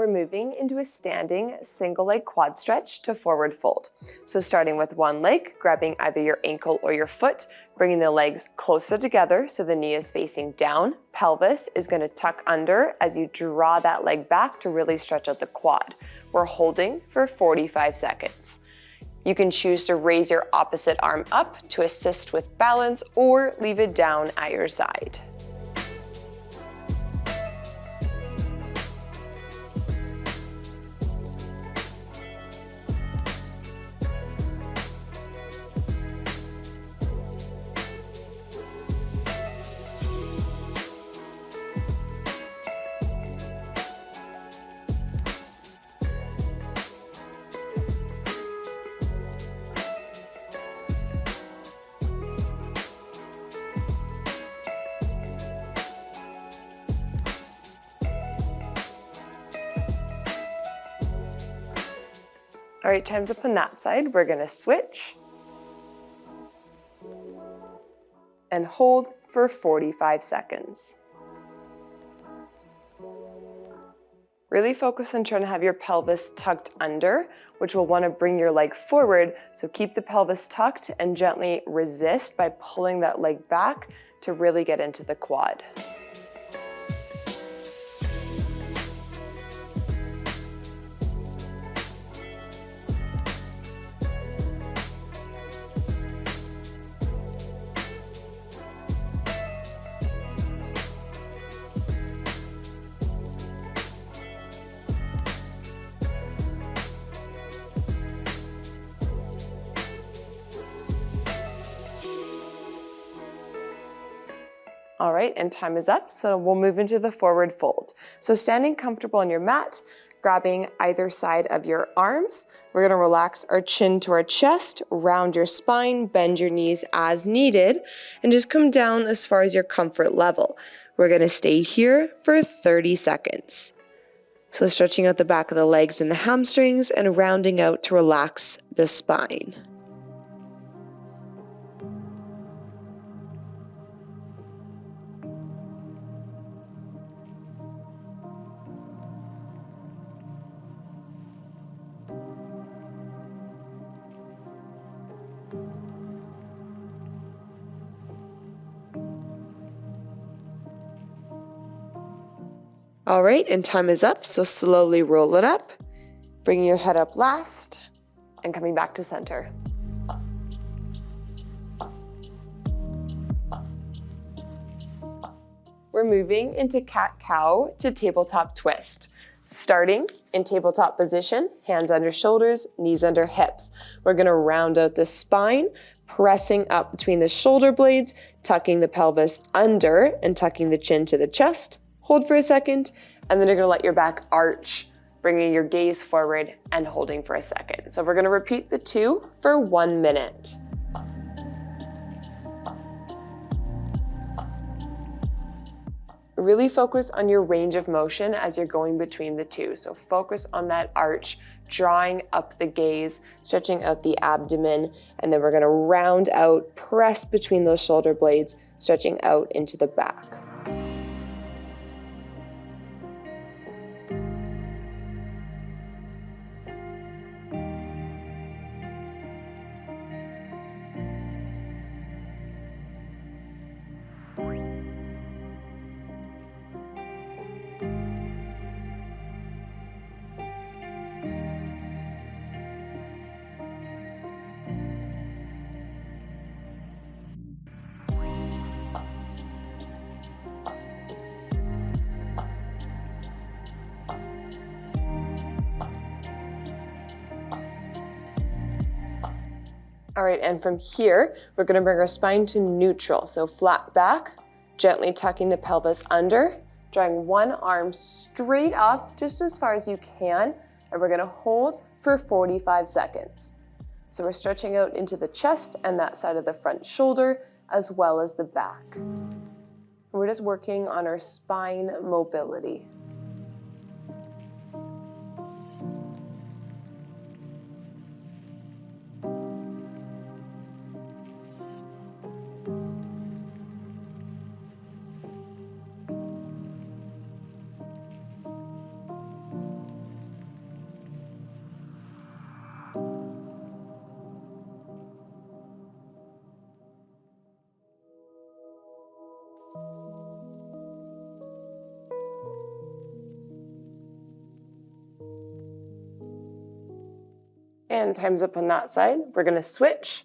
we're moving into a standing single leg quad stretch to forward fold. So starting with one leg, grabbing either your ankle or your foot, bringing the legs closer together so the knee is facing down. Pelvis is going to tuck under as you draw that leg back to really stretch out the quad. We're holding for 45 seconds. You can choose to raise your opposite arm up to assist with balance or leave it down at your side. All right, time's up on that side. We're gonna switch and hold for 45 seconds. Really focus on trying to have your pelvis tucked under, which will want to bring your leg forward. So keep the pelvis tucked and gently resist by pulling that leg back to really get into the quad. All right, and time is up, so we'll move into the forward fold. So standing comfortable on your mat, grabbing either side of your arms, we're gonna relax our chin to our chest, round your spine, bend your knees as needed, and just come down as far as your comfort level. We're gonna stay here for 30 seconds. So stretching out the back of the legs and the hamstrings and rounding out to relax the spine. All right, and time is up, so slowly roll it up, bringing your head up last, and coming back to center. We're moving into cat-cow to tabletop twist. Starting in tabletop position, hands under shoulders, knees under hips. We're gonna round out the spine, pressing up between the shoulder blades, tucking the pelvis under and tucking the chin to the chest. Hold for a second, and then you're gonna let your back arch, bringing your gaze forward and holding for a second. So we're gonna repeat the two for 1 minute. Really focus on your range of motion as you're going between the two. So focus on that arch, drawing up the gaze, stretching out the abdomen, and then we're gonna round out, press between those shoulder blades, stretching out into the back. All right, and from here, we're gonna bring our spine to neutral. So flat back, gently tucking the pelvis under, drawing one arm straight up, just as far as you can, and we're gonna hold for 45 seconds. So we're stretching out into the chest and that side of the front shoulder, as well as the back. And we're just working on our spine mobility. And time's up on that side. We're gonna switch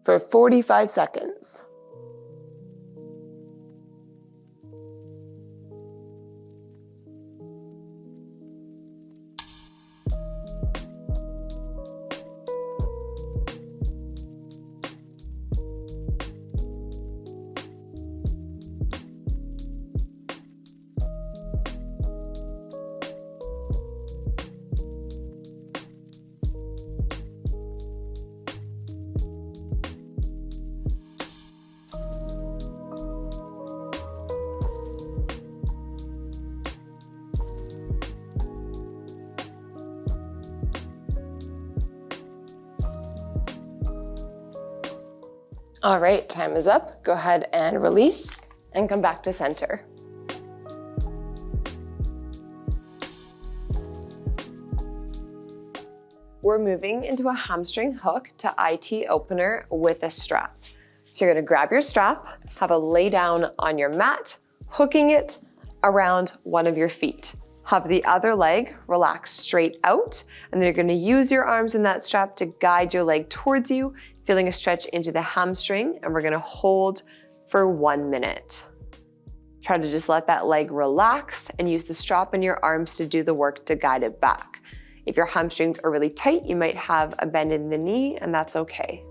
for 45 seconds. All right, time is up. Go ahead and release and come back to center. We're moving into a hamstring hook to IT opener with a strap. So you're gonna grab your strap, have a lay down on your mat, hooking it around one of your feet. Have the other leg relax straight out, and then you're gonna use your arms in that strap to guide your leg towards you, feeling a stretch into the hamstring, and we're gonna hold for 1 minute. Try to just let that leg relax and use the strap in your arms to do the work to guide it back. If your hamstrings are really tight, you might have a bend in the knee, and that's okay.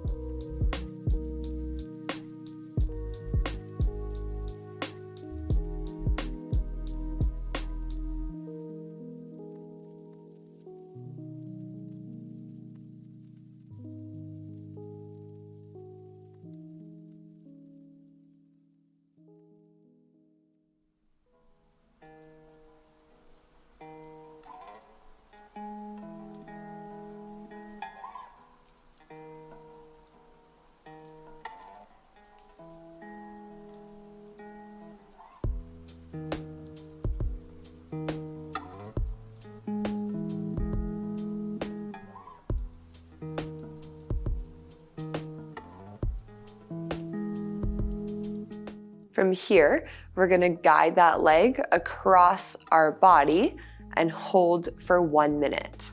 From here, we're gonna guide that leg across our body and hold for 1 minute,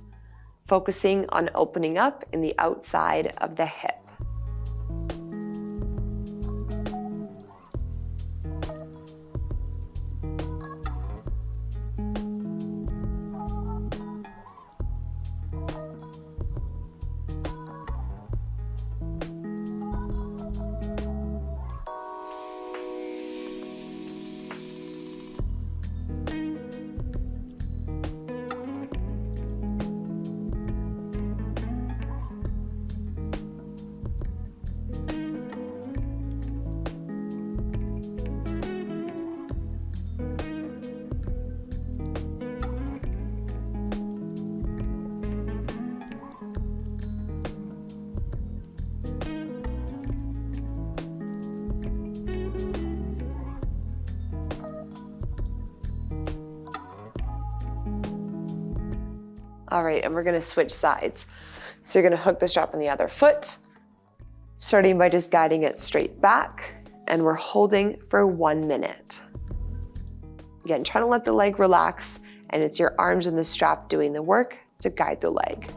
focusing on opening up in the outside of the hip. All right, and we're gonna switch sides. So you're gonna hook the strap on the other foot, starting by just guiding it straight back, and we're holding for 1 minute. Again, try to let the leg relax, and it's your arms and the strap doing the work to guide the leg.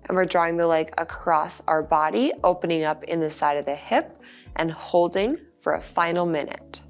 And we're drawing the leg across our body, opening up in the side of the hip and holding for a final minute.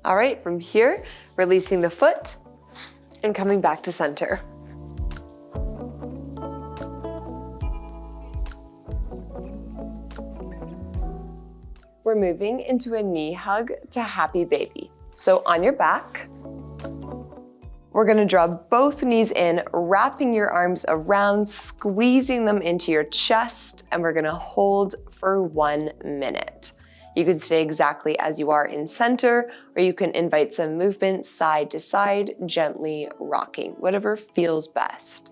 All right, from here, releasing the foot and coming back to center. We're moving into a knee hug to happy baby. So on your back, we're gonna draw both knees in, wrapping your arms around, squeezing them into your chest, and we're gonna hold for 1 minute. You can stay exactly as you are in center, or you can invite some movement side to side, gently rocking, whatever feels best.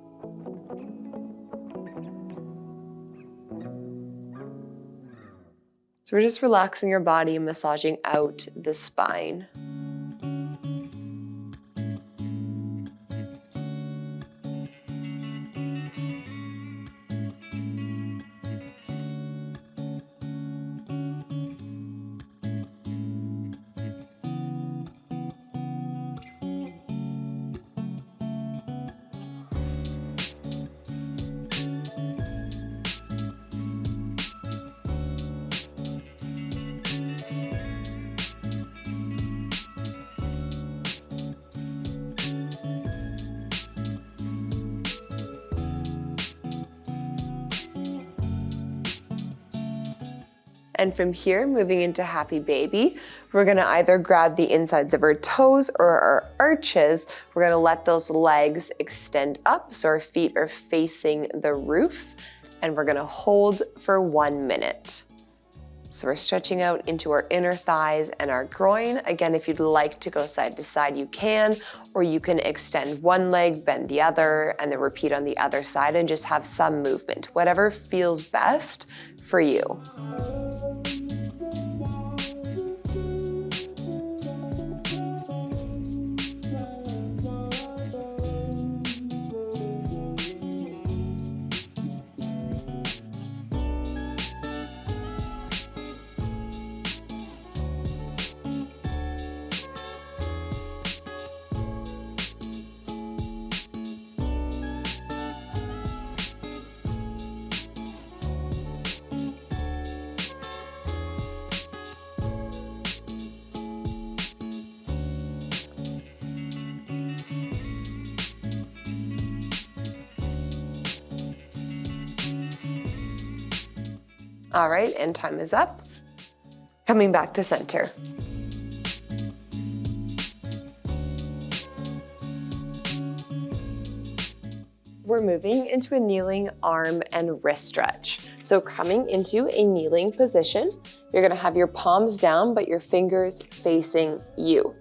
So we're just relaxing your body, massaging out the spine. And from here, moving into happy baby, we're gonna either grab the insides of our toes or our arches. We're gonna let those legs extend up so our feet are facing the roof, and we're gonna hold for 1 minute. So we're stretching out into our inner thighs and our groin. Again, if you'd like to go side to side, you can, or you can extend one leg, bend the other, and then repeat on the other side and just have some movement, whatever feels best for you. All right, and time is up. Coming back to center. We're moving into a kneeling arm and wrist stretch. So coming into a kneeling position, you're gonna have your palms down, but your fingers facing you.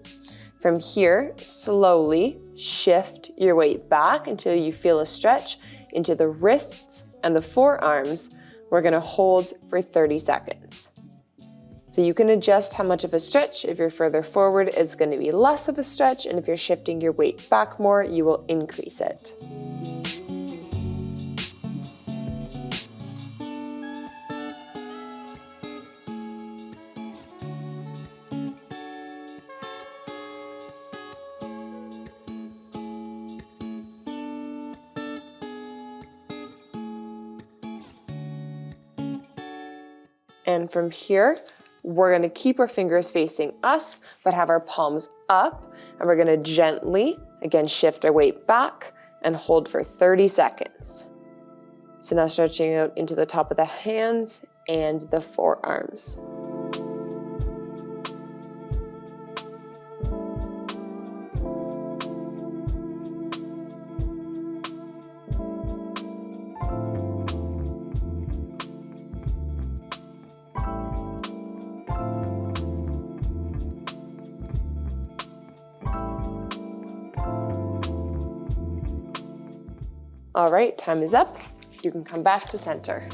From here, slowly shift your weight back until you feel a stretch into the wrists and the forearms. We're gonna hold for 30 seconds. So you can adjust how much of a stretch. If you're further forward, it's gonna be less of a stretch, and if you're shifting your weight back more, you will increase it. And from here, we're gonna keep our fingers facing us, but have our palms up, and we're gonna gently, again, shift our weight back and hold for 30 seconds. So now stretching out into the top of the hands and the forearms. All right, time is up. You can come back to center.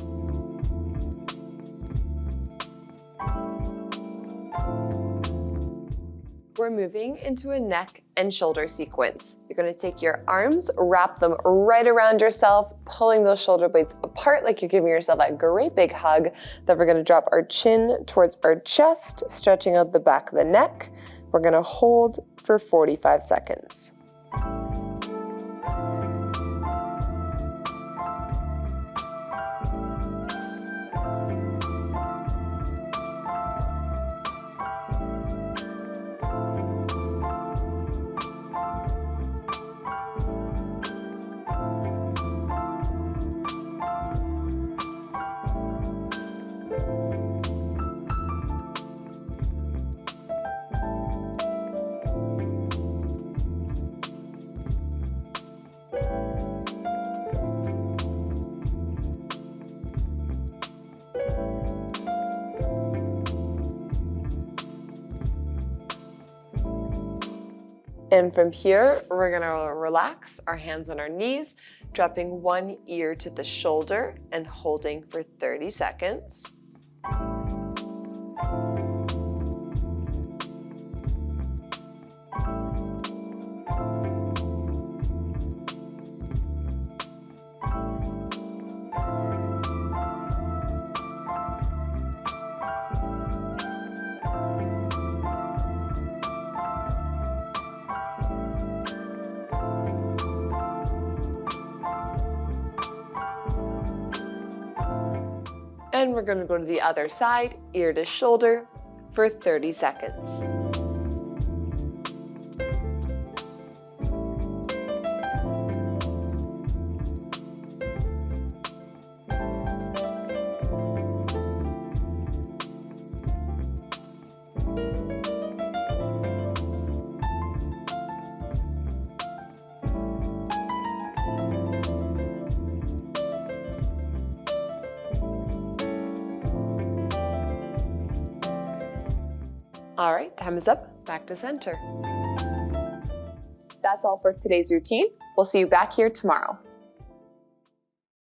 We're moving into a neck and shoulder sequence. You're gonna take your arms, wrap them right around yourself, pulling those shoulder blades apart like you're giving yourself a great big hug. Then we're gonna drop our chin towards our chest, stretching out the back of the neck. We're gonna hold for 45 seconds. And from here, we're gonna relax our hands on our knees, dropping one ear to the shoulder and holding for 30 seconds. And we're going to go to the other side, ear to shoulder, for 30 seconds. All right, time is up. Back to center. That's all for today's routine. We'll see you back here tomorrow.